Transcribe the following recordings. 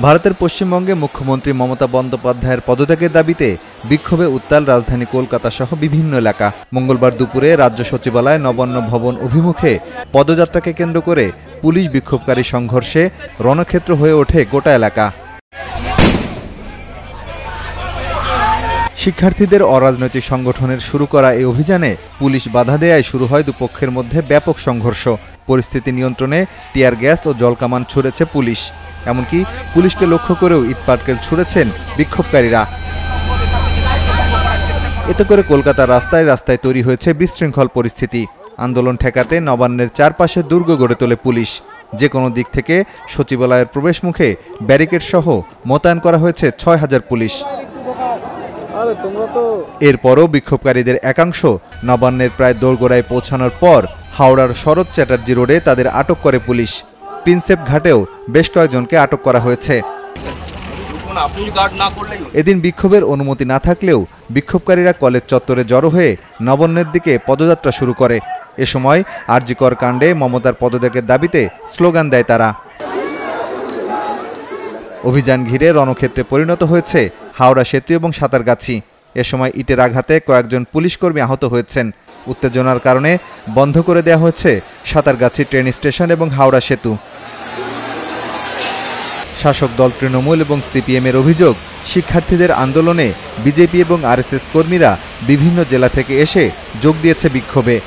ভারতের পশ্চিমবঙ্গে মুখ্যমন্ত্রী মমতা বন্দ্যোপাধ্যায়ের পদত্যাগের দাবিতে বিক্ষোভে উত্তাল রাজধানী কলকাতা সহ বিভিন্ন এলাকা। মঙ্গলবার দুপুরে রাজ্য সচিবালয় নবান্ন ভবন অভিমুখে পদযাত্রাকে কেন্দ্র করে পুলিশ বিক্ষোভকারী সংঘর্ষে রণক্ষেত্র হয়ে ওঠে গোটা এলাকা। শিক্ষার্থীদের অরাজনৈতিক সংগঠনের শুরু করা এই অভিযানে পুলিশ বাধা দেয়ায় শুরু হয় দুপক্ষের মধ্যে ব্যাপক সংঘর্ষ। পরিস্থিতি নিয়ন্ত্রণে টিয়ার গ্যাস ও জলকামান ছুড়েছে পুলিশ। এমনকি পুলিশকে লক্ষ্য করেও ইটপাটকেল ছুড়েছেন বিক্ষোভকারীরা। এতে করে কলকাতার রাস্তায় রাস্তায় তৈরি হয়েছে বিশৃঙ্খল পরিস্থিতি। আন্দোলন ঠেকাতে নবান্নের চারপাশে দুর্গ গড়ে তোলে পুলিশ। যে কোনো দিক থেকে সচিবালয়ের প্রবেশ মুখে ব্যারিকেড সহ মোতায়েন করা হয়েছে ৬,০০০ পুলিশ। এরপরও বিক্ষোভকারীদের একাংশ নবান্নের প্রায় দোরগোড়ায় পৌঁছানোর পর হাওড়ার শরৎ চ্যাটার্জি রোডে তাদের আটক করে পুলিশ। প্রিন্সেপ ঘাটেও বেশ কয়েকজনকে আটক করা হয়েছে। এদিন বিক্ষোভের অনুমতি না থাকলেও বিক্ষোভকারীরা কলেজ চত্বরে জড়ো হয়ে নবান্নের দিকে পদযাত্রা শুরু করে। এ সময় আরজিকর কাণ্ডে মমতার পদত্যাগের দাবিতে স্লোগান দেয় তারা। অভিযান ঘিরে রণক্ষেত্রে পরিণত হয়েছে হাওড়া সেতু এবং সাঁতারগাছি। এ সময় ইটের আঘাতে কয়েকজন পুলিশকর্মী আহত হয়েছেন। উত্তেজনার কারণে বন্ধ করে দেওয়া হয়েছে সাঁতারগাছি ট্রেন স্টেশন এবং হাওড়া সেতু। শাসক দল তৃণমূল এবং সিপিএমের অভিযোগ, শিক্ষার্থীদের আন্দোলনে বিজেপি এবং আরএসএস কর্মীরা বিভিন্ন জেলা থেকে এসে যোগ দিয়েছে বিক্ষোভে।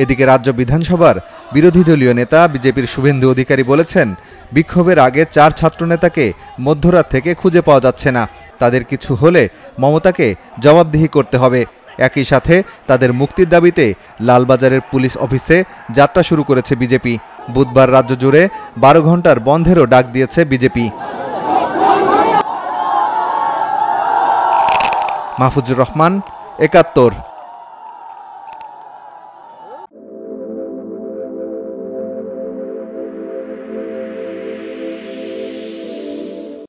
এদিকে রাজ্য বিধানসভার বিরোধী দলীয় নেতা বিজেপির শুভেন্দু অধিকারী বলেছেন, বিক্ষোভের আগে 4 ছাত্রনেতাকে মধ্যরাত থেকে খুঁজে পাওয়া যাচ্ছে না। তাদের কিছু হলে মমতাকে জবাবদিহি করতে হবে। একই সাথে তাদের মুক্তির দাবিতে লালবাজারের পুলিশ অফিসে যাত্রা শুরু করেছে বিজেপি। বুধবার রাজ্য জুড়ে 12 ঘন্টার বন্ধেরও ডাক দিয়েছে বিজেপি। মাহফুজুর রহমান, ৭১।